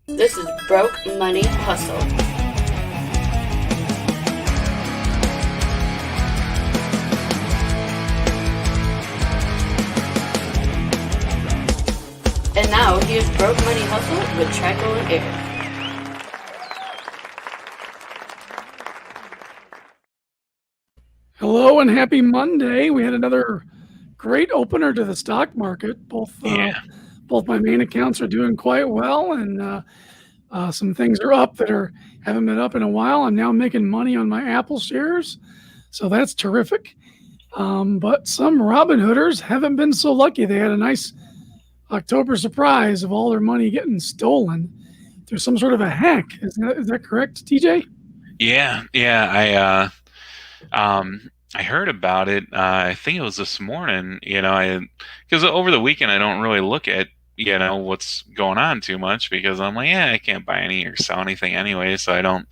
This is Broke Money Hustle. And now, here's Broke Money Hustle with Trico and Eric. Hello and happy Monday. We had another great opener to the stock market. Both my main accounts are doing quite well, and some things are up that haven't been up in a while. I'm now making money on my Apple shares, so that's terrific. But some Robinhooders haven't been so lucky. They had a nice October surprise of all their money getting stolen through some sort of a hack. Is that correct, TJ? Yeah. I heard about it. I think it was this morning. Because over the weekend I don't really look at what's going on too much because I'm like, yeah, I can't buy any or sell anything anyway, so I don't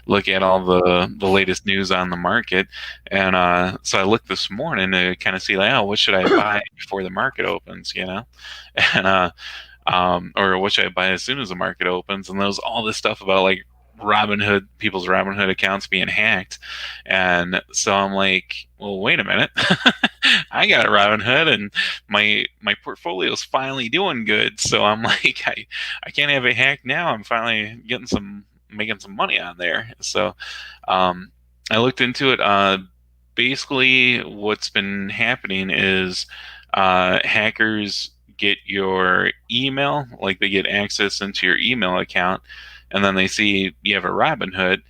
look at all the latest news on the market. And so I looked this morning to kind of see like, oh, what should I buy before the market opens? And or what should I buy as soon as the market opens? And there was all this stuff about like people's Robinhood accounts being hacked. And so I'm like, well, wait a minute. I got a Robinhood and my portfolio's finally doing good. So I'm like, I can't have it hacked now. I'm finally making some money on there. So I looked into it. Basically what's been happening is hackers get your email, like they get access into your email account, and then they see you have a Robinhood,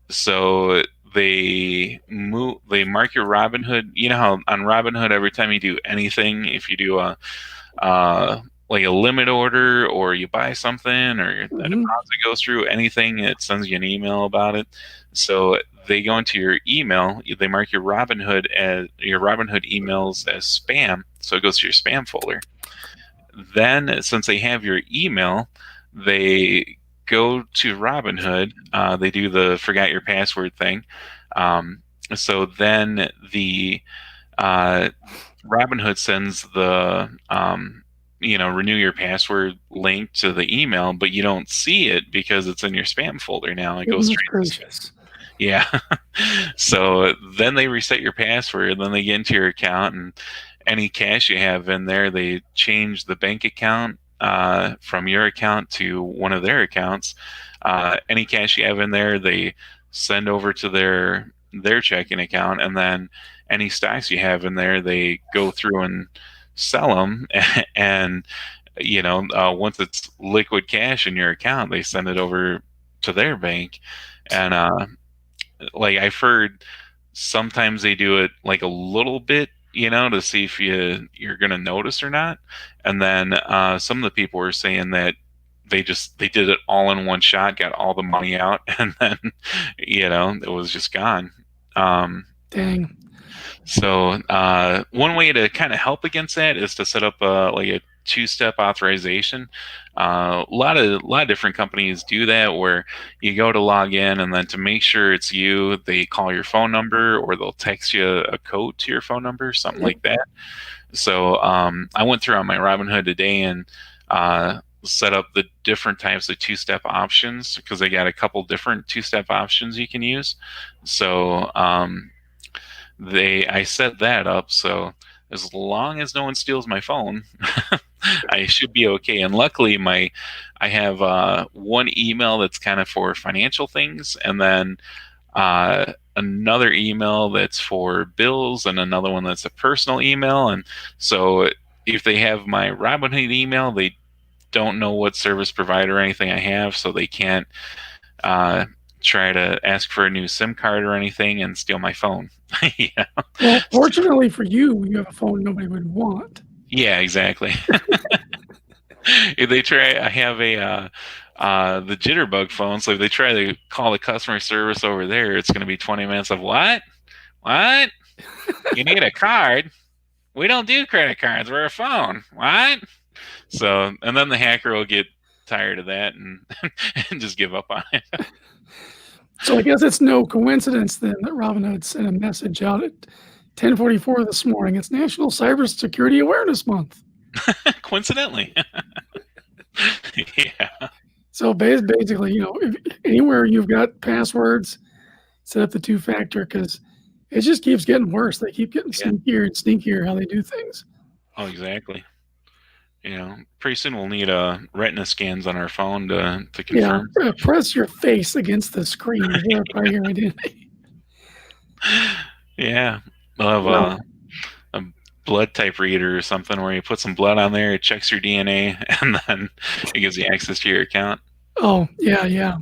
so they mark your Robinhood. You know how on Robinhood every time you do anything, if you do a like a limit order or you buy something or a deposit goes through anything, it sends you an email about it. So they go into your email, they mark your Robinhood emails as spam, so it goes to your spam folder. Then, since they have your email, they go to Robinhood. They do the forgot your password thing. So then the Robinhood sends the renew your password link to the email, but you don't see it because it's in your spam folder now. It goes straight to spam. Yeah. So then they reset your password, then they get into your account, and any cash you have in there, they change the bank account from your account to one of their accounts. Any cash you have in there, they send over to their checking account, and then any stocks you have in there, they go through and sell them. And once it's liquid cash in your account, they send it over to their bank. And like I've heard, sometimes they do it like a little bit, to see if you're going to notice or not. And then some of the people were saying that they did it all in one shot, got all the money out, and then it was just gone. Dang. So one way to kind of help against that is to set up like a two-step authorization. A lot of different companies do that, where you go to log in, and then to make sure it's you, they call your phone number or they'll text you a code to your phone number, something like that. So I went through on my Robinhood today and set up the different types of two-step options, because they got a couple different two-step options you can use. So I set that up, so as long as no one steals my phone, I should be okay. And luckily, I have one email that's kind of for financial things, and then another email that's for bills, and another one that's a personal email. And so if they have my Robinhood email, they don't know what service provider or anything I have, so they can't try to ask for a new SIM card or anything and steal my phone. Yeah. Well, fortunately for you, you have a phone nobody would want. Yeah, exactly. If they try, I have the Jitterbug phone, so if they try to call the customer service over there, it's going to be 20 minutes of what? You need a card? We don't do credit cards. We're a phone. What? So, and then the hacker will get tired of that and just give up on it. So I guess it's no coincidence then that Robinhood sent a message out at 10:44 this morning. It's National Cybersecurity Awareness Month. Coincidentally. Yeah. So basically, if anywhere you've got passwords, set up the two-factor because it just keeps getting worse. They keep getting Yeah. sneakier and sneakier how they do things. Oh, exactly. Pretty soon we'll need retina scans on our phone to Yeah, confirm. press your face against the screen. They're probably your identity. Yeah, we'll have Well, a blood type reader or something where you put some blood on there, it checks your DNA, and then it gives you access to your account. oh yeah.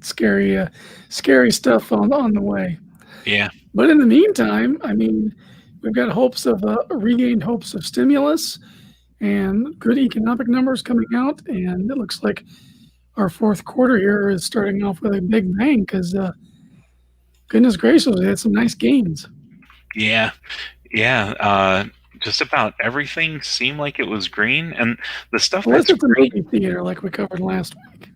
Scary stuff on the way. Yeah, But in the meantime, I mean, we've got hopes of regained hopes of stimulus and good economic numbers coming out, and it looks like our fourth quarter here is starting off with a big bang because goodness gracious, we had some nice gains. yeah, yeah. Just about everything seemed like it was green, and the stuff Unless that's it's a green. movie theater like we covered last week.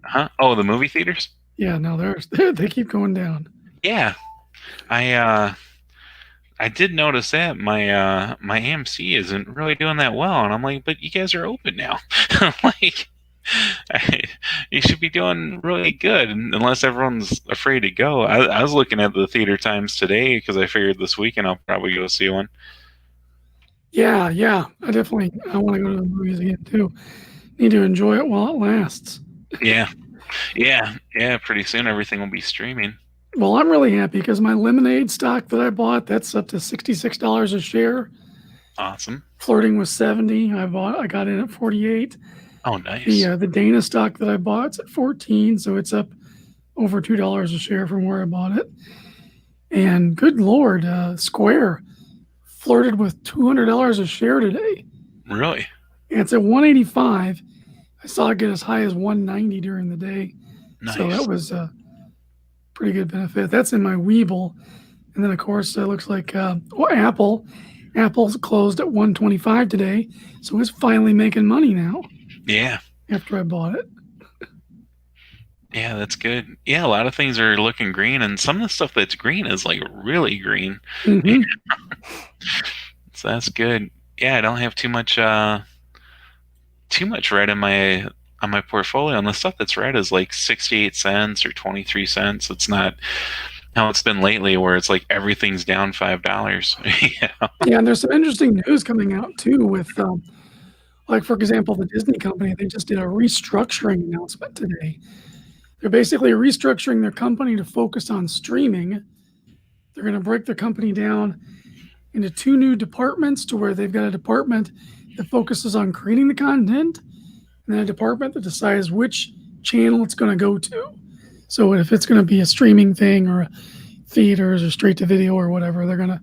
Huh? Oh, the movie theaters. Yeah, no, they keep going down. Yeah, I did notice that my AMC isn't really doing that well, and I'm like, but you guys are open now. Like, you should be doing really good, unless everyone's afraid to go. I was looking at the theater times today because I figured this weekend I'll probably go see one. Yeah, I want to go to the movies again too. Need to enjoy it while it lasts. Yeah, yeah. Pretty soon everything will be streaming. Well, I'm really happy because my lemonade stock that I bought, that's up to $66 a share. Awesome. Flirting with 70. I got in at 48. Oh, nice. The Dana stock that I bought's at 14, so it's up over $2 a share from where I bought it. And good Lord, Square flirted with $200 a share today. Really? And it's at 185. I saw it get as high as 190 during the day. Nice. So that was a pretty good benefit. That's in my Weeble. And then, of course, it looks like Apple's closed at 125 today. So it's finally making money now. Yeah. After I bought it. Yeah, that's good. Yeah, a lot of things are looking green, and some of the stuff that's green is like really green. Mm-hmm. So that's good. Yeah, I don't have too much red on my portfolio, and the stuff that's red is like 68 cents or 23 cents. It's not how it's been lately, where it's like everything's down $5. Yeah, and there's some interesting news coming out too with, like for example, the Disney company. They just did a restructuring announcement today. They're basically restructuring their company to focus on streaming. They're going to break their company down into two new departments to where they've got a department that focuses on creating the content and then a department that decides which channel it's going to go to. So if it's going to be a streaming thing or a theaters or straight to video or whatever, they're going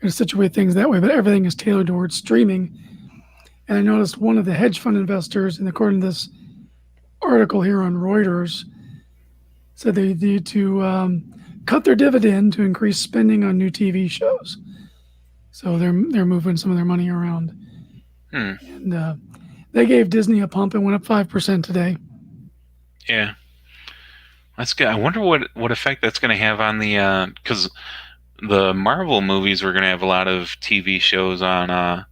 to situate things that way. But everything is tailored towards streaming. And I noticed one of the hedge fund investors, and according to this article here on Reuters, said they need to cut their dividend to increase spending on new TV shows. So they're moving some of their money around. And they gave Disney a pump and went up 5% today. Yeah, that's good. I wonder what effect that's going to have on the because the Marvel movies were going to have a lot of TV shows on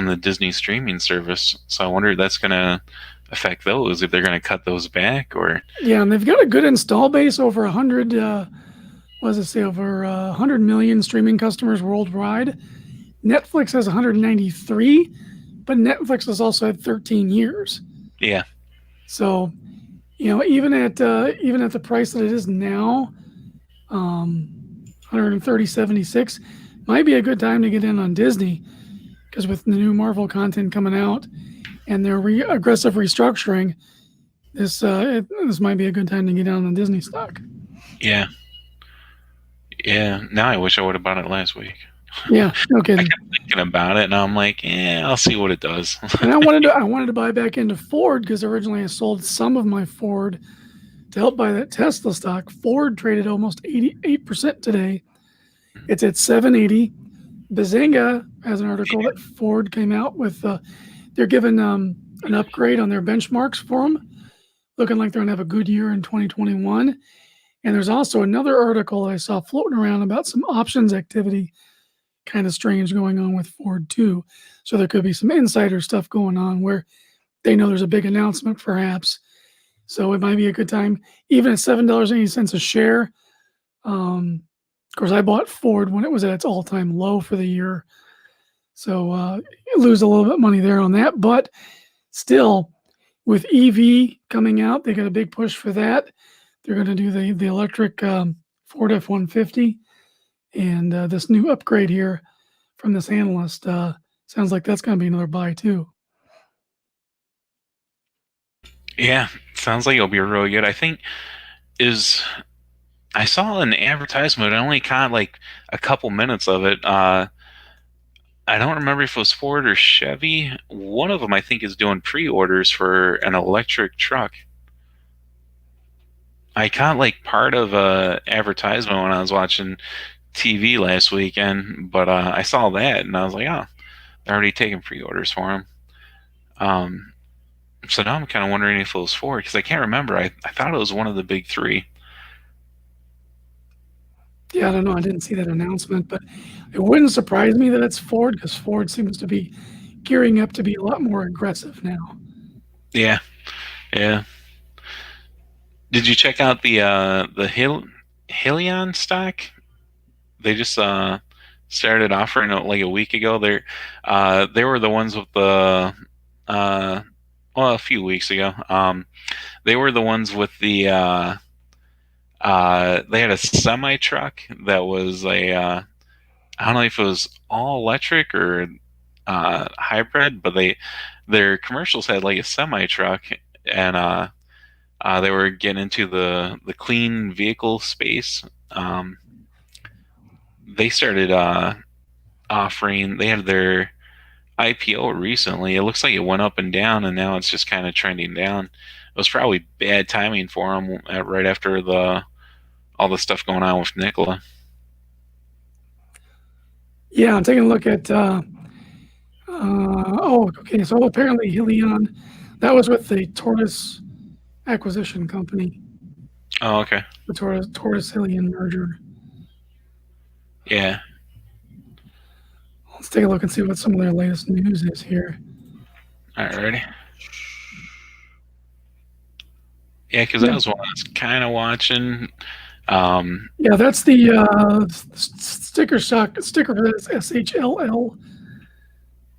the Disney streaming service. So I wonder if that's going to affect those, if they're going to cut those back or. Yeah, and they've got a good install base, over 100. What does it say? Over 100 million streaming customers worldwide. Netflix has 193, but Netflix has also had 13 years. Yeah. So, even at the price that it is now, 130.76, might be a good time to get in on Disney, because with the new Marvel content coming out and their aggressive restructuring, this might be a good time to get on the Disney stock. Yeah. Yeah. Now I wish I would have bought it last week. Yeah, no kidding. I kept thinking about it, and I'm like, I'll see what it does. And I wanted to buy back into Ford because originally I sold some of my Ford to help buy that Tesla stock. Ford traded almost 88% today. It's at 780. Bazinga has an article that Ford came out with. They're giving an upgrade on their benchmarks for them, looking like they're going to have a good year in 2021. And there's also another article I saw floating around about some options activity, kind of strange, going on with Ford too. So there could be some insider stuff going on where they know there's a big announcement perhaps. So it might be a good time, even at $7.80 a share. Of course, I bought Ford when it was at its all-time low for the year. So you lose a little bit of money there on that. But still, with EV coming out, they got a big push for that. They're going to do the electric Ford F-150. And this new upgrade here from this analyst sounds like that's going to be another buy too. Yeah, sounds like it'll be really good. I think I saw an advertisement. I only caught like a couple minutes of it. I don't remember if it was Ford or Chevy. One of them, I think, is doing pre-orders for an electric truck. I caught like part of a advertisement when I was watching TV last weekend, but I saw that and I was like, oh, they're already taking pre-orders for them. So now I'm kind of wondering if it was Ford because I can't remember. I thought it was one of the big three. Yeah, I don't know. I didn't see that announcement, but it wouldn't surprise me that it's Ford because Ford seems to be gearing up to be a lot more aggressive now. Yeah, yeah. Did you check out the Helion stock? They just started offering it like a week ago. They were the ones with the well, a few weeks ago. They were the ones with the they had a semi truck that was I don't know if it was all electric or hybrid, but their commercials had like a semi truck, and they were getting into the clean vehicle space. They started offering. They had their IPO recently. It looks like it went up and down, and now it's just kind of trending down. It was probably bad timing for them right after all the stuff going on with Nikola. Yeah, I'm taking a look at. Okay. So apparently Helion, that was with the Tortoise acquisition company, Oh, okay. the Tortoise Helion merger. Yeah. Let's take a look and see what some of their latest news is here. Alrighty. Yeah, because that was one I was kind of watching. Yeah, that's the sticker for this SHLL.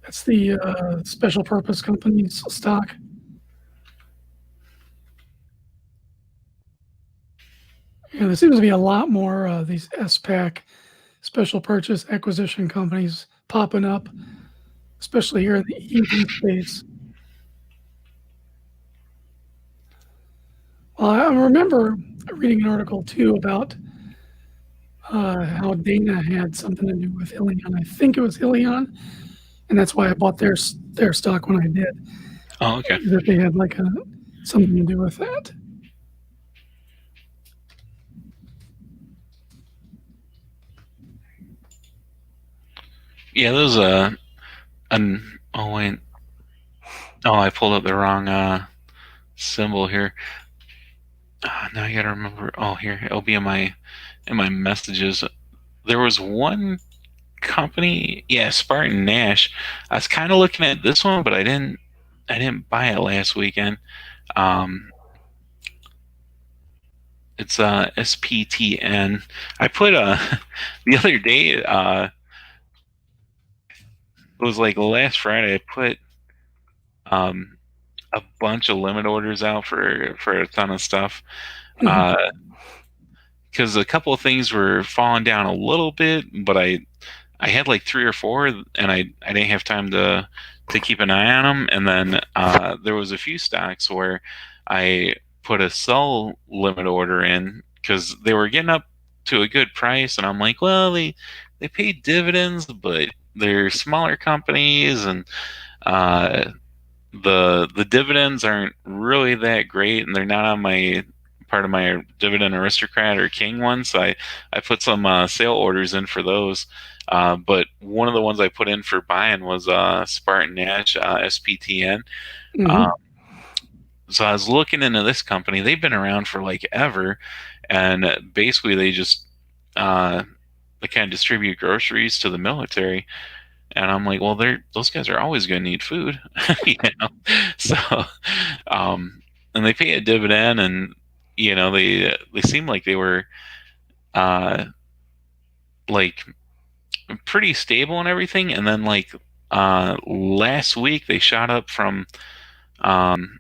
That's the special purpose company's stock. Yeah, there seems to be a lot more these SPAC, special purchase acquisition companies popping up, especially here in the EV space. Well, I remember reading an article too about how Dana had something to do with Helion. I think it was Helion, and that's why I bought their stock when I did. Oh, okay. That they had like something to do with that. Yeah, those oh wait. Oh, I pulled up the wrong symbol here. Now I gotta remember. Oh, here it'll be in my messages. There was one company, yeah, Spartan Nash. I was kind of looking at this one, but I didn't buy it last weekend. It's SPTN. I put the other day. It was like last Friday. I put a bunch of limit orders out for a ton of stuff. Because a couple of things were falling down a little bit, but I had like 3 or 4, and I didn't have time to keep an eye on them. And then there was a few stocks where I put a sell limit order in because they were getting up to a good price, and I'm like, well, they pay dividends, but they're smaller companies, and the dividends aren't really that great, and they're not on my part of my dividend aristocrat or king one. So I put some sale orders in for those. But one of the ones I put in for buying was Spartan Nash SPTN. Mhm. So I was looking into this company. They've been around for like ever, and basically they just they kind of distribute groceries to the military. And I'm like, well, those guys are always going to need food, you know. So, um, and they pay a dividend, and they seem like they were uh, like pretty stable and everything. And then like last week they shot up from um,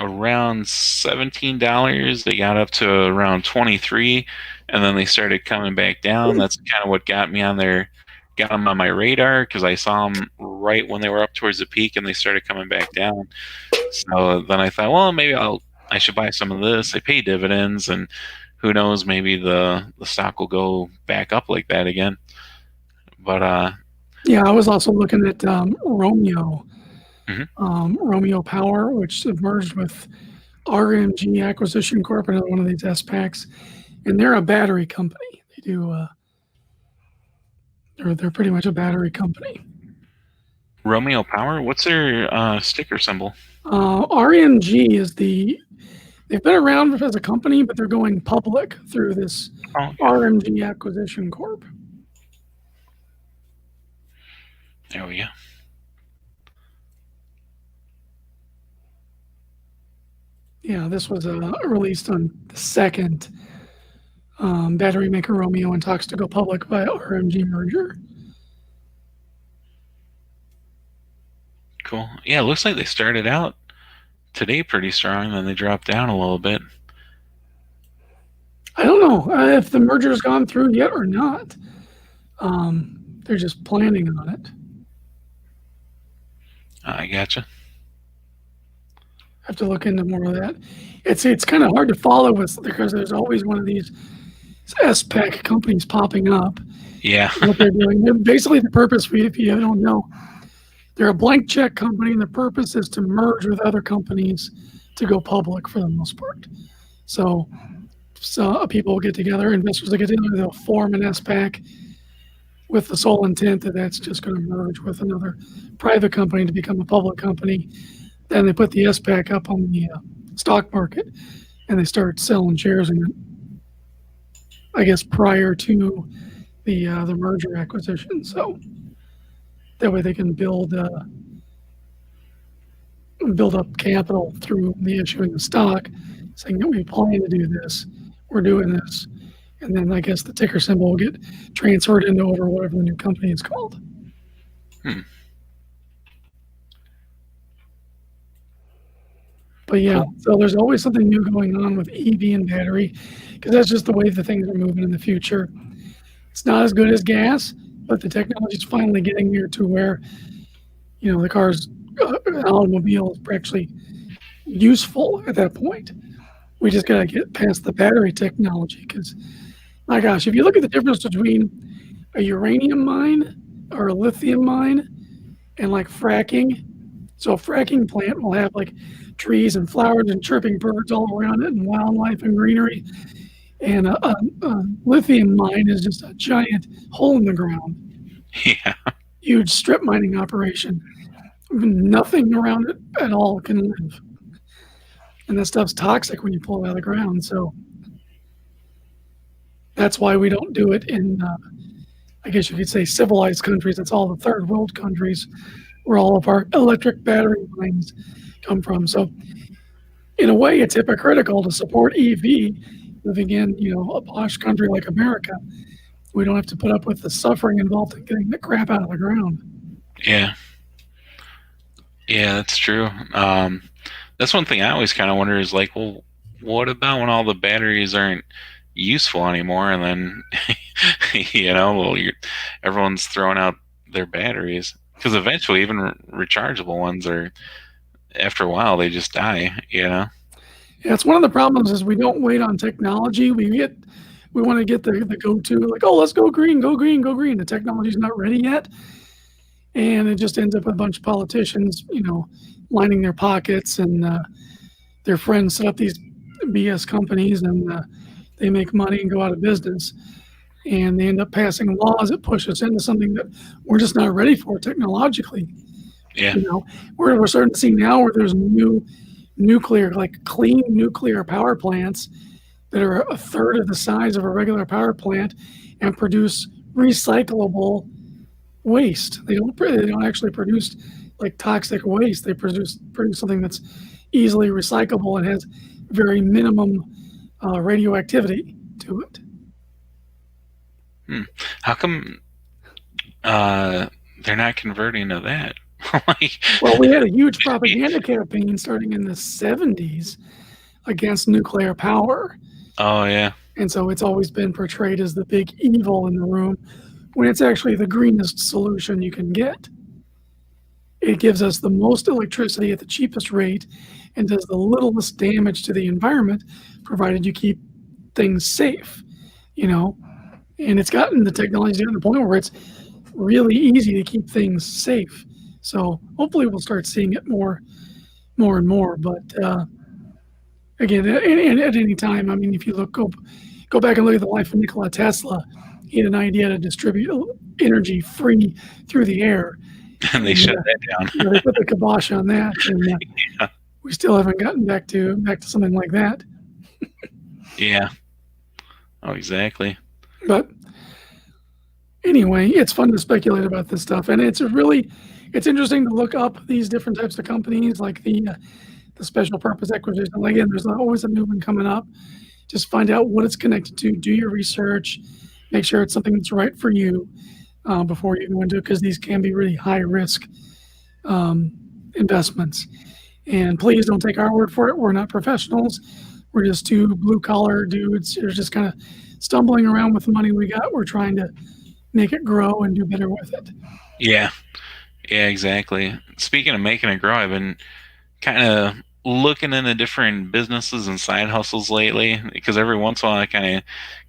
around $17. They got up to around 23, and then they started coming back down. That's kind of what got them on my radar, because I saw them right when they were up towards the peak, and they started coming back down. So then I thought, well, maybe I should buy some of this. They pay dividends, and who knows, maybe the stock will go back up like that again. But yeah, I was also looking at Romeo. Mhm. Romeo Power, which merged with RMG Acquisition Corp, another one of these SPACs, and they're a battery company. They do. They're pretty much a battery company. Romeo Power, what's their sticker symbol? RMG is they've been around as a company, but they're going public through this RMG Acquisition Corp. There we go. Yeah, this was released on the 2nd. Battery maker Romeo and talks to go public by RMG merger. Cool. Yeah, it looks like they started out today pretty strong, then they dropped down a little bit. I don't know if the merger's gone through yet or not. They're just planning on it. I gotcha. Have to look into more of that. It's kind of hard to follow because there's always one of these SPAC companies popping up. Yeah. What they're doing. Basically, the purpose, if you don't know, they're a blank check company, and the purpose is to merge with other companies to go public for the most part. So people will get together, investors will get together, they'll form an SPAC with the sole intent that that's just going to merge with another private company to become a public company. Then they put the SPAC up on the stock market, and they start selling shares in it, I guess, prior to the merger acquisition. So that way they can build up capital through the issuing of stock, saying that we plan to do this, we're doing this, and then I guess the ticker symbol will get transferred into over whatever the new company is called. But yeah, so there's always something new going on with EV and battery, because that's just the way the things are moving in the future. It's not as good as gas, but the technology is finally getting there to where, the car's automobile is actually useful at that point. We just got to get past the battery technology, because, my gosh, if you look at the difference between a uranium mine or a lithium mine and like fracking, so a fracking plant will have like trees and flowers and chirping birds all around it and wildlife and greenery. And a lithium mine is just a giant hole in the ground. Yeah. Huge strip mining operation. Nothing around it at all can live. And that stuff's toxic when you pull it out of the ground. So that's why we don't do it in, I guess you could say, civilized countries. It's all the third world countries where all of our electric battery mines come from. So in a way, it's hypocritical to support EV living in, a posh country like America. We don't have to put up with the suffering involved in getting the crap out of the ground. Yeah. Yeah, that's true. That's one thing I always kind of wonder is like, well, what about when all the batteries aren't useful anymore? And then, everyone's throwing out their batteries, because eventually even rechargeable ones after a while, they just die, Yeah, it's one of the problems is we don't wait on technology. We want to get the go-to, like, oh, let's go green, go green, go green. The technology's not ready yet. And it just ends up with a bunch of politicians, lining their pockets, and their friends set up these BS companies, and they make money and go out of business. And they end up passing laws that push us into something that we're just not ready for technologically. Yeah. We're starting to see now where there's new nuclear, like clean nuclear power plants that are a third of the size of a regular power plant and produce recyclable waste. They don't actually produce like toxic waste. They produce something that's easily recyclable and has very minimum radioactivity to it. How come they're not converting to that? Like, Well, we had a huge propaganda campaign starting in the 70s against nuclear power. oh yeah, And so it's always been portrayed as the big evil in the room when it's actually the greenest solution you can get. It gives us the most electricity at the cheapest rate and does the littlest damage to the environment, provided you keep things safe, you know. And it's gotten the technology to the point where it's really easy to keep things safe. So hopefully we'll start seeing it more and more. But again, at any time, I mean, if you go back and look at the life of Nikola Tesla, he had an idea to distribute energy free through the air. and they shut that down. They put the kibosh on that, and Yeah. we still haven't gotten back to something like that. Yeah. Oh, exactly. But anyway, it's fun to speculate about this stuff, and it's interesting to look up these different types of companies, like the special purpose acquisition. Again, there's always a new one coming up. Just find out what it's connected to. Do your research. Make sure it's something that's right for you before you go into it, because these can be really high risk investments. And please don't take our word for it. We're not professionals. We're just two blue collar dudes. We're just kind of stumbling around with the money we got. We're trying to make it grow and do better with it. Yeah. Yeah, exactly. Speaking of making it grow, I've been kind of looking into different businesses and side hustles lately, because every once in a while I kind of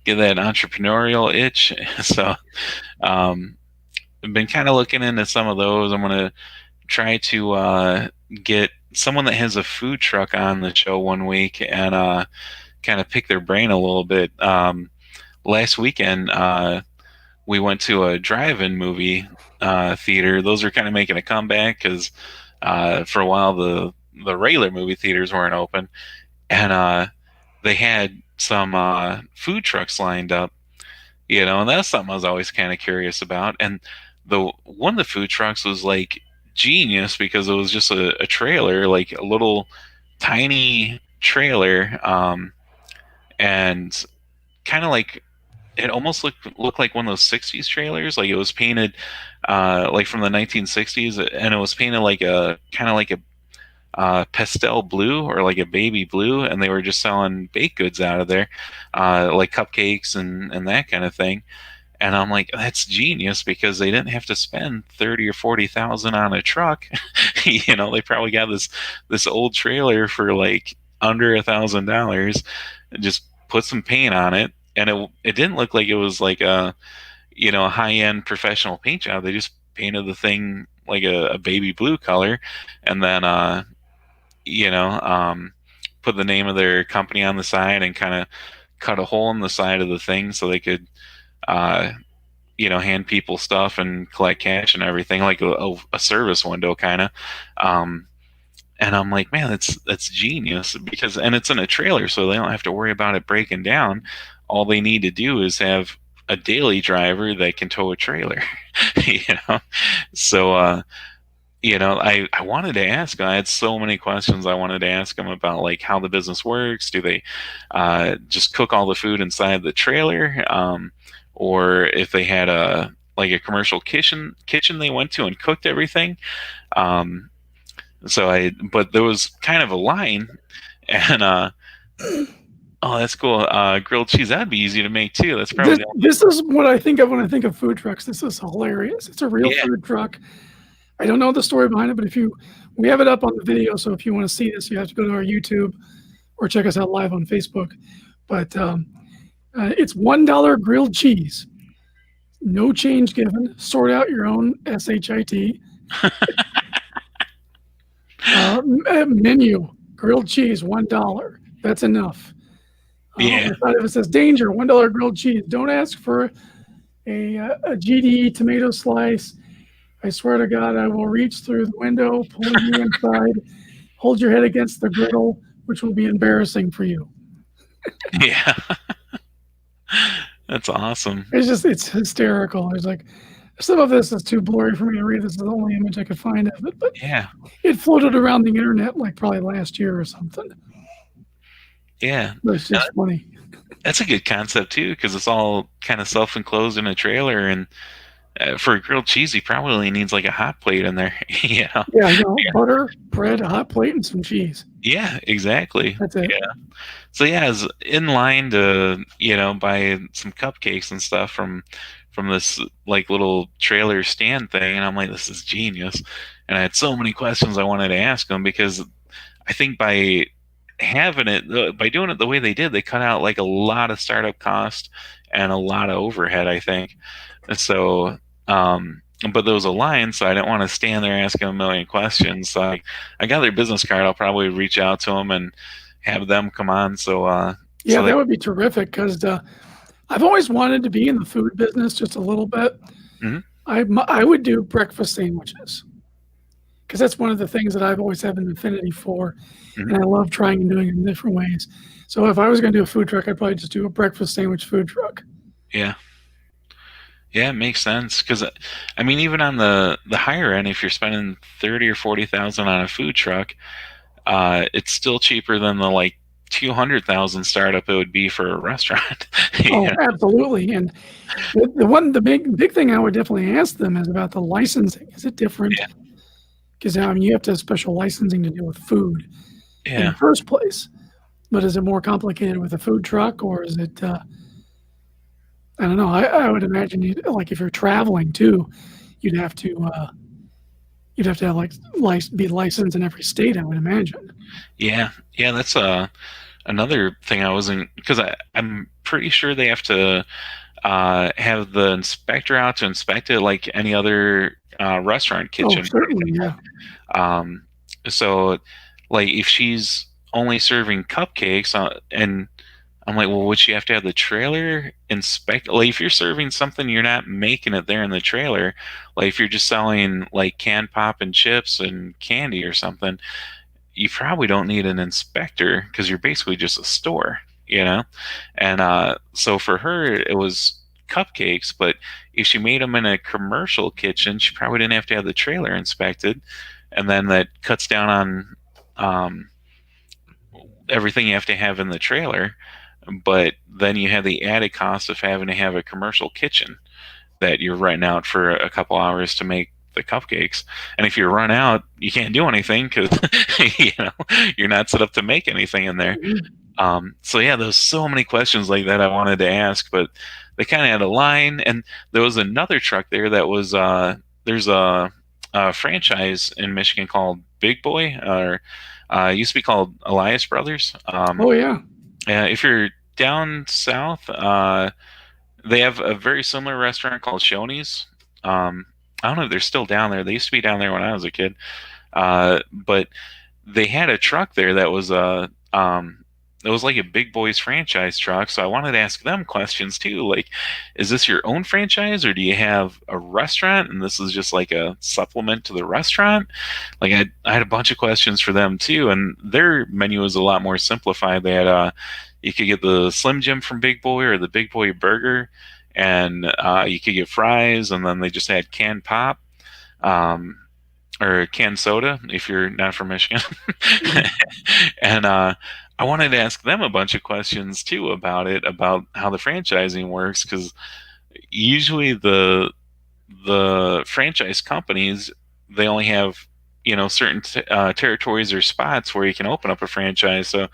get that entrepreneurial itch. So I've been kind of looking into some of those. I'm going to try to get someone that has a food truck on the show one week and kind of pick their brain a little bit. Last weekend, we went to a drive-in movie theater. Those are kind of making a comeback because for a while the regular movie theaters weren't open, and they had some food trucks lined up, and that's something I was always kind of curious about. And the one of the food trucks was like genius because it was just a trailer, like a little tiny trailer, and kind of like it almost looked like one of those 60s trailers. Like it was painted like from the 1960s, and it was painted like a kind of like a pastel blue or like a baby blue, and they were just selling baked goods out of there, like cupcakes and that kind of thing. And I'm like, that's genius, because they didn't have to spend 30 or 40,000 on a truck. They probably got this old trailer for like under $1,000, and just put some paint on it, and it didn't look like it was like a high end professional paint job. They just painted the thing like a baby blue color, and then put the name of their company on the side and kind of cut a hole in the side of the thing so they could hand people stuff and collect cash and everything, like a service window kind of. And I'm like, man, that's genius, and it's in a trailer, so they don't have to worry about it breaking down. All they need to do is have a daily driver that can tow a trailer. So I wanted to ask him. I had so many questions I wanted to ask him about, like how the business works. Do they just cook all the food inside the trailer, or if they had a commercial kitchen they went to and cooked everything? But there was kind of a line, and oh, that's cool. Grilled cheese, that'd be easy to make too. That's probably this is what I think of when I think of food trucks. This is hilarious. It's a real food truck. I don't know the story behind it, but we have it up on the video. So if you want to see this, you have to go to our YouTube or check us out live on Facebook. But it's $1 grilled cheese, no change given. Sort out your own SHIT. Menu, grilled cheese, $1. That's enough. If it says danger, $1 grilled cheese. Don't ask for a GDE tomato slice. I swear to God, I will reach through the window, pull you inside, hold your head against the griddle, which will be embarrassing for you. Yeah. That's awesome. It's hysterical. There's like some of this is too blurry for me to read. This is the only image I could find of it, but Yeah, it floated around the internet like probably last year or something. yeah. But it's just funny. That's a good concept too, because it's all kind of self-enclosed in a trailer, and for a grilled cheese, he probably needs like a hot plate in there. Yeah, Yeah, butter, bread, a hot plate, and some cheese. yeah, exactly. That's it. Yeah. So yeah, I was in line to buy some cupcakes and stuff from this like little trailer stand thing, and I'm like, this is genius. And I had so many questions I wanted to ask them because I think by having it by doing it the way they did, they cut out like a lot of startup cost and a lot of overhead, I think. And so but there was a line, so I didn't want to stand there asking a million questions. So I got their business card. I'll probably reach out to them and have them come on. So yeah, so that would be terrific because I've always wanted to be in the food business just a little bit. Mhm. I would do breakfast sandwiches because that's one of the things that I've always had an affinity for, Mhm. and I love trying and doing it in different ways. So if I was going to do a food truck, I'd probably just do a breakfast sandwich food truck. Yeah. Yeah, it makes sense because I mean, even on the higher end, if you're spending 30 or 40,000 on a food truck, it's still cheaper than the like 200,000 startup it would be for a restaurant. Oh, Yeah. absolutely. And the big thing I would definitely ask them is about the licensing. Is it different? Yeah. Because I mean, you have to have special licensing to deal with food in the Yeah. first place. But is it more complicated with a food truck, or is it? I don't know. I would imagine like if you're traveling too, you'd have to have like be licensed in every state. I would imagine. Yeah. Yeah. That's another thing I wasn't because I'm pretty sure they have to have the inspector out to inspect it like any other restaurant Oh, kitchen. certainly, yeah. Um, so, like, if she's only serving cupcakes, and I'm like, well, would she have to have the trailer inspect? Like, if you're serving something, you're not making it there in the trailer. Like, if you're just selling like canned pop and chips and candy or something, you probably don't need an inspector because you're basically just a store. And so for her, it was cupcakes, but if she made them in a commercial kitchen, she probably didn't have to have the trailer inspected, and then that cuts down on um, everything you have to have in the trailer. But then you have the added cost of having to have a commercial kitchen that you're renting out for a couple hours to make the cupcakes. And if you run out, you can't do anything because you're not set up to make anything in there. So yeah, there's so many questions like that I wanted to ask, but they kind of had a line, and there was another truck there that was there's a franchise in Michigan called Big Boy, or it used to be called Elias Brothers. Oh yeah. If you're down south, they have a very similar restaurant called Shoney's. I don't know if they're still down there. They used to be down there when I was a kid, but they had a truck there that was it was like a Big Boys franchise truck. So I wanted to ask them questions too. Like, is this your own franchise, or do you have a restaurant and this is just like a supplement to the restaurant? Like, I had a bunch of questions for them too, and their menu was a lot more simplified. They had you could get the Slim Jim from Big Boy or the Big Boy Burger, and you could get fries, and then they just had canned pop. Or canned soda if you're not from Michigan. And I wanted to ask them a bunch of questions too about it, about how the franchising works, because usually the franchise companies, they only have certain territories or spots where you can open up a franchise. So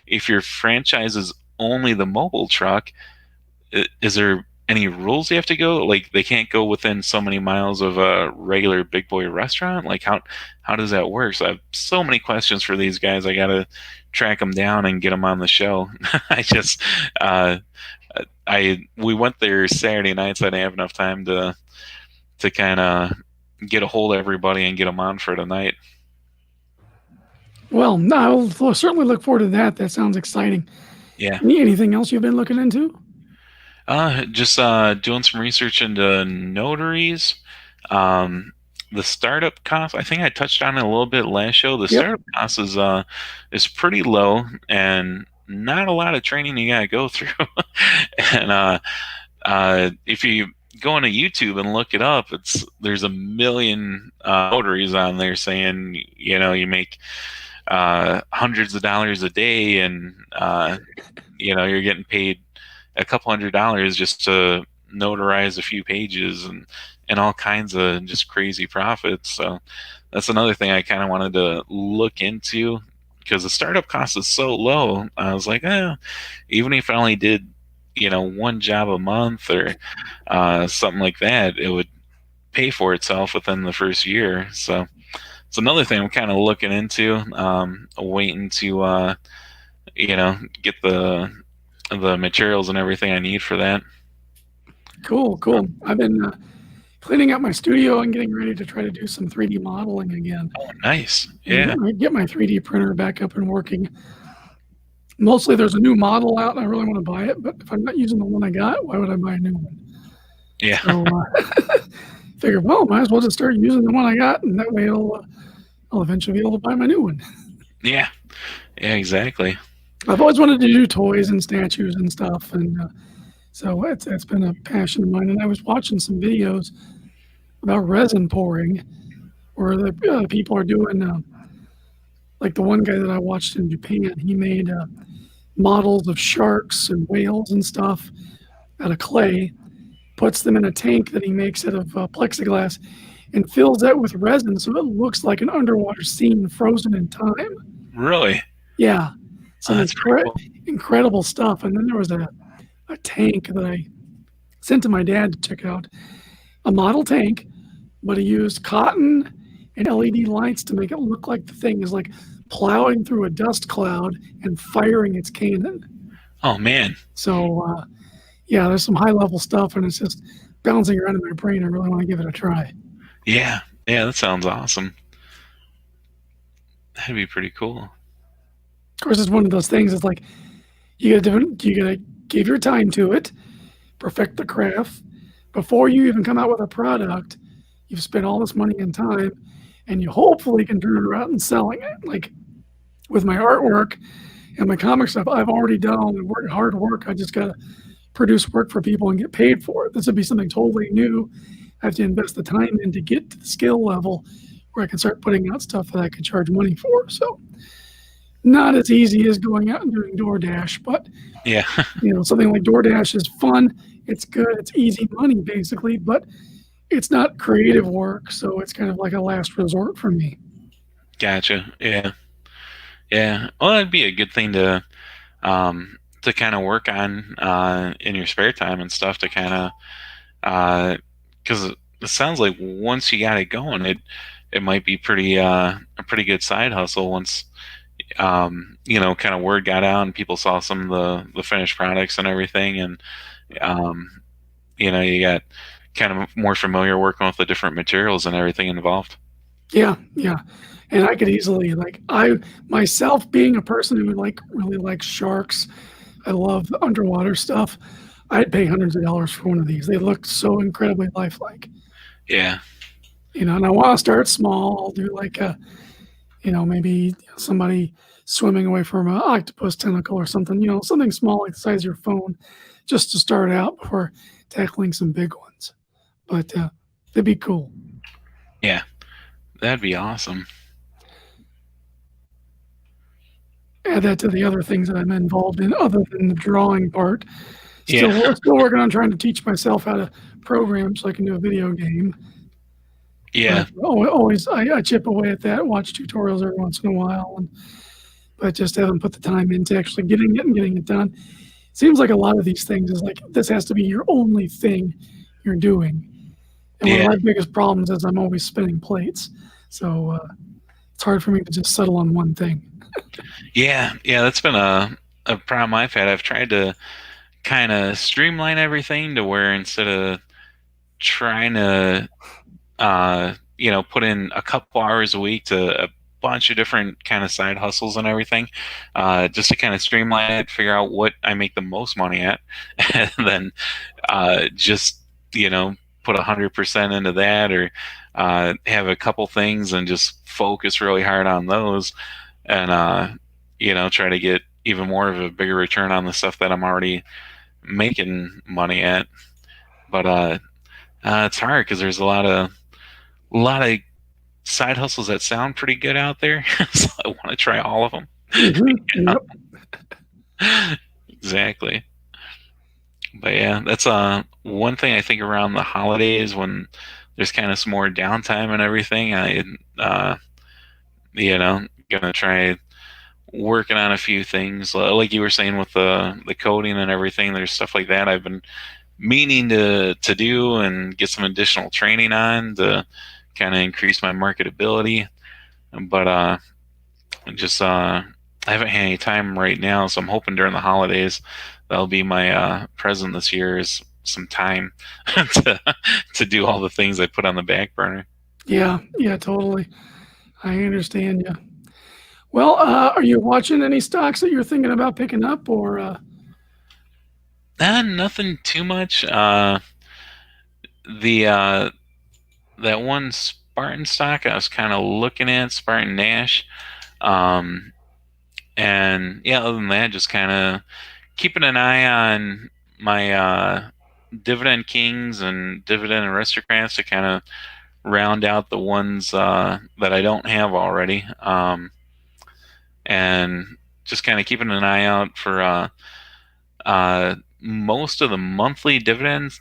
if your franchise is only the mobile truck, is there any rules you have to go? Like, they can't go within so many miles of a regular Big Boy restaurant? Like, how does that work? So I have so many questions for these guys. I gotta track them down and get them on the show. I just we went there Saturday night, so I didn't have enough time to kind of get a hold of everybody and get them on for tonight. Well, no, I'll certainly look forward to that. That sounds exciting. Yeah. Anything else you've been looking into? Just doing some research into notaries. The startup cost, I think I touched on it a little bit last show. The startup cost is pretty low, and not a lot of training you gotta go through. And if you go on to YouTube and look it up. There's a million notaries on there saying, you make hundreds of dollars a day, and you're getting paid a couple $100 just to notarize a few pages, and all kinds of just crazy profits. So that's another thing I kind of wanted to look into, because the startup cost is so low. I was like, even if I only did one job a month or something like that, it would pay for itself within the first year. So it's another thing I'm kind of looking into, waiting to get the materials and everything I need for that. Cool. I've been cleaning up my studio and getting ready to try to do some 3D modeling again. Oh, nice. And Yeah. get my 3D printer back up and working. Mostly there's a new model out and I really want to buy it, but if I'm not using the one I got, why would I buy a new one? Yeah. So figure, well, might as well just start using the one I got, and that way I'll eventually be able to buy my new one. Yeah, exactly. I've always wanted to do toys and statues and stuff, and so it's been a passion of mine. And I was watching some videos about resin pouring, where the people are doing, like the one guy that I watched in Japan, he made models of sharks and whales and stuff out of clay, puts them in a tank that he makes out of plexiglass, and fills that with resin so it looks like an underwater scene frozen in time. Really? Yeah. So that's pretty cool. Incredible stuff. And then there was a tank that I sent to my dad to check out, a model tank, but he used cotton and LED lights to make it look like the thing is like plowing through a dust cloud and firing its cannon. Oh, man. So, yeah, there's some high level stuff, and it's just bouncing around in my brain. I really want to give it a try. Yeah, that sounds awesome. That'd be pretty cool. Of course, it's one of those things. It's like you gotta give your time to it, perfect the craft. Before you even come out with a product, you've spent all this money and time, and you hopefully can turn it around and selling it. Like with my artwork and my comic stuff, I've already done all the hard work. I just gotta produce work for people and get paid for it. This would be something totally new. I have to invest the time in to get to the skill level where I can start putting out stuff that I can charge money for. So not as easy as going out and doing DoorDash, but yeah, something like DoorDash is fun. It's good. It's easy money basically, but it's not creative work. So it's kind of like a last resort for me. Gotcha. Yeah. Well, that'd be a good thing to kind of work on in your spare time and stuff, to kind of because it sounds like once you got it going, it might be a pretty good side hustle once kind of word got out and people saw some of the finished products and everything, and you got kind of more familiar working with the different materials and everything involved. Yeah. And I could easily, like, I myself being a person who really likes sharks, I love the underwater stuff. I'd pay hundreds of dollars for one of these. They look so incredibly lifelike. Yeah. And I want to start small. I'll do like maybe somebody swimming away from an octopus tentacle or something, something small like the size of your phone, just to start out before tackling some big ones. But it'd be cool. Yeah, that'd be awesome. Add that to the other things that I'm involved in other than the drawing part. Still working on trying to teach myself how to program so I can do a video game. Yeah. Always, I chip away at that, watch tutorials every once in a while, but just haven't put the time into actually getting it done. Seems like a lot of these things is like, this has to be your only thing you're doing. And one of my biggest problems is I'm always spinning plates. So it's hard for me to just settle on one thing. Yeah, that's been a problem I've had. I've tried to kind of streamline everything to where instead of trying to put in a couple hours a week to a bunch of different kind of side hustles and everything, just to kind of streamline it, figure out what I make the most money at, and then just put 100% into that, or have a couple things and just focus really hard on those, and try to get even more of a bigger return on the stuff that I'm already making money at. But It's hard because there's a lot of side hustles that sound pretty good out there, so I want to try all of them. Yep. Exactly. But yeah, that's one thing I think around the holidays when there's kind of some more downtime and everything. I gonna try working on a few things like you were saying with the coding and everything. There's stuff like that I've been meaning to do and get some additional training on to kind of increase my marketability. But just I haven't had any time right now, so I'm hoping during the holidays that'll be my present this year is some time to to do all the things I put on the back burner. Yeah, yeah, totally. I understand you. Well, are you watching any stocks that you're thinking about picking up, or Nothing too much. The that one Spartan stock I was kind of looking at, Spartan Nash. Um, and yeah, other than that, just kind of keeping an eye on my dividend kings and dividend aristocrats to kind of round out the ones that I don't have already. And just kind of keeping an eye out for most of the monthly dividend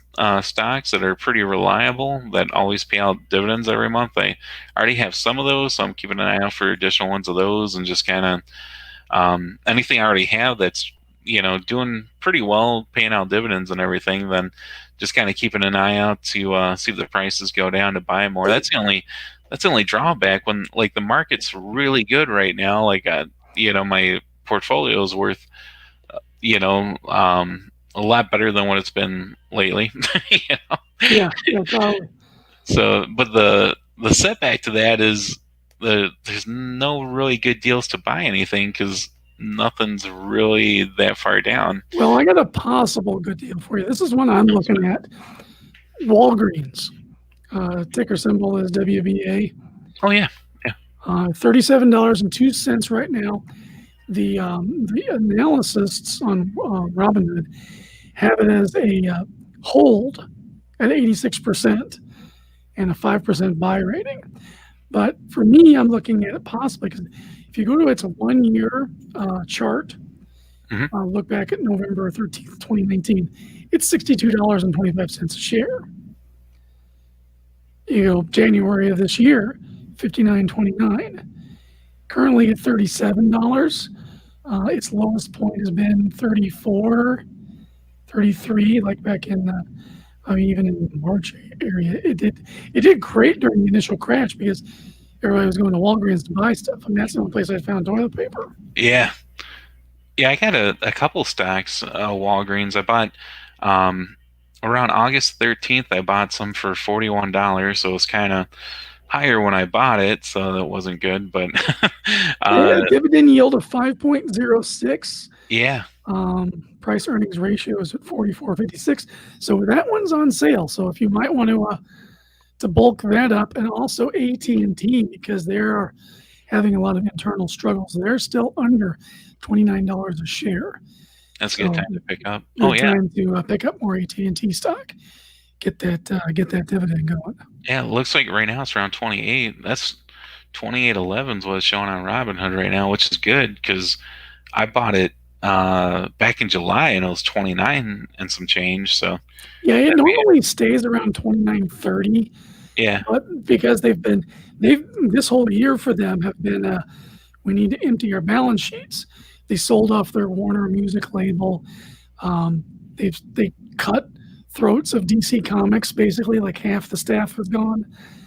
stocks that are pretty reliable that always pay out dividends every month. I already have some of those, so I'm keeping an eye out for additional ones of those, and just kind of anything I already have that's doing pretty well, paying out dividends and everything. Then just kind of keeping an eye out to see if the prices go down to buy more. That's the only drawback when like the market's really good right now. Like my portfolio is worth a lot better than what it's been lately. you know? yeah, yeah, probably. So, but the setback to that is there's no really good deals to buy anything because nothing's really that far down. Well, I got a possible good deal for you. This is one I'm looking at. Walgreens. Ticker symbol is WBA. Oh yeah, $37.02 right now. The analysts on Robinhood have it as a hold at 86% and a 5% buy rating. But for me, I'm looking at it possibly because if you go to its 1 year chart, look back at November 13th, 2019, it's $62.25 a share. You go January of this year, $59.29. Currently at $37. Its lowest point has been 34, 33, like back in even in the March area. It did great during the initial crash because everybody was going to Walgreens to buy stuff. I mean, that's the only place I found toilet paper. yeah. I got a couple stocks, Walgreens. I bought around August 13th. I bought some for $41, so it was kind of higher when I bought it, so that wasn't good. But dividend yield of 5.06. Yeah. Price earnings ratio is at 44.56. So that one's on sale. So if you might want to bulk that up, and also AT&T because they're having a lot of internal struggles. They're still under $29 a share. That's a good time to pick up. Time to pick up more AT&T stock. Get that dividend going. Yeah, it looks like right now it's around 28. That's 28.11 is what it's showing on Robinhood right now, which is good because I bought it back in July and it was 29 and some change. So yeah, it normally stays around 29.30. Yeah, but because they've this whole year for them have been we need to empty our balance sheets. They sold off their Warner Music label. They cut throats of DC Comics, basically, like half the staff is gone.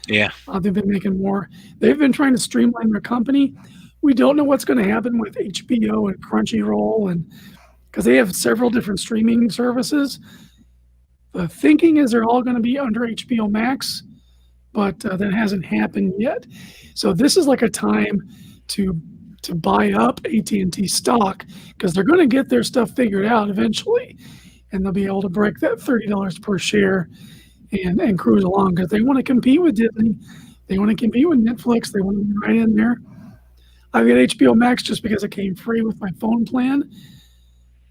Yeah. They've been making more. They've been trying to streamline their company. We don't know what's going to happen with HBO and Crunchyroll, and because they have several different streaming services. The thinking is they're all going to be under HBO Max, but that hasn't happened yet. So this is like a time to buy up AT&T stock because they're going to get their stuff figured out eventually, and they'll be able to break that $30 per share and cruise along because they want to compete with Disney. They want to compete with Netflix. They want to be right in there. I've got HBO Max just because it came free with my phone plan,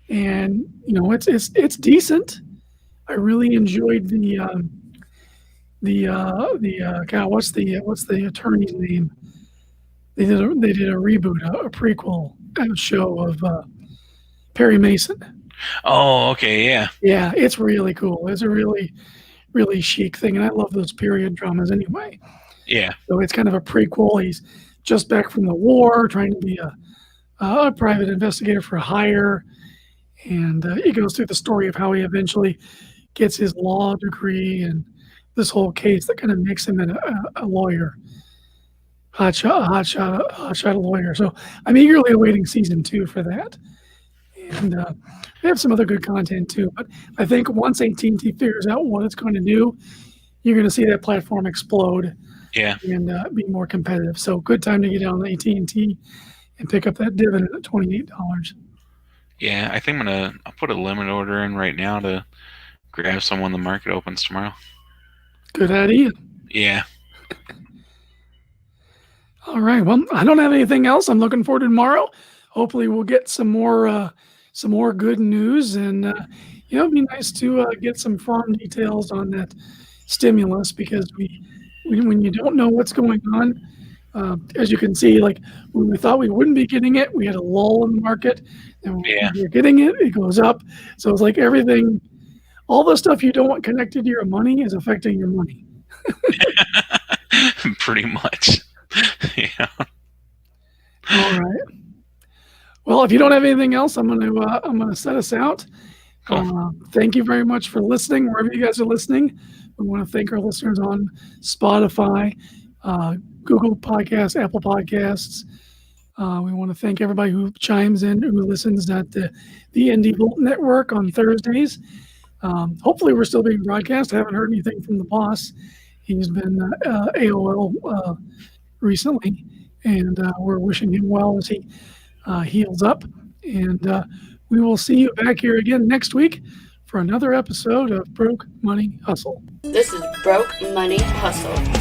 and it's decent. I really enjoyed God, what's the attorney's name? They did a reboot, a prequel show of Perry Mason. Oh, okay, yeah. Yeah, it's really cool. It's a really, really chic thing, and I love those period dramas anyway. Yeah. So it's kind of a prequel. He's just back from the war, trying to be a private investigator for hire, and it goes through the story of how he eventually gets his law degree and this whole case that kind of makes him a lawyer, hotshot lawyer. So I'm eagerly awaiting season 2 for that. And they have some other good content too. But I think once AT&T figures out what it's going to do, you're going to see that platform explode. Yeah. And be more competitive. So good time to get on AT&T and pick up that dividend at $28. Yeah, I think I'll put a limit order in right now to grab some when the market opens tomorrow. Good idea. Yeah. All right. Well, I don't have anything else. I'm looking forward to tomorrow. Hopefully, we'll get some more good news, and it'd be nice to get some firm details on that stimulus, because when you don't know what's going on, as you can see, like when we thought we wouldn't be getting it, we had a lull in the market, and when you're getting it, it goes up. So it's like everything, all the stuff you don't want connected to your money is affecting your money. Pretty much. Yeah. All right. Well, if you don't have anything else, I'm gonna set us out. Cool. Thank you very much for listening, wherever you guys are listening. We want to thank our listeners on Spotify, Google Podcasts, Apple Podcasts. We want to thank everybody who chimes in, who listens at the Indie Volt Network on Thursdays. Hopefully, we're still being broadcast. I haven't heard anything from the boss. He's been AOL recently, and we're wishing him well as he heals up. And we will see you back here again next week for another episode of Broke Money Hustle. This is Broke Money Hustle.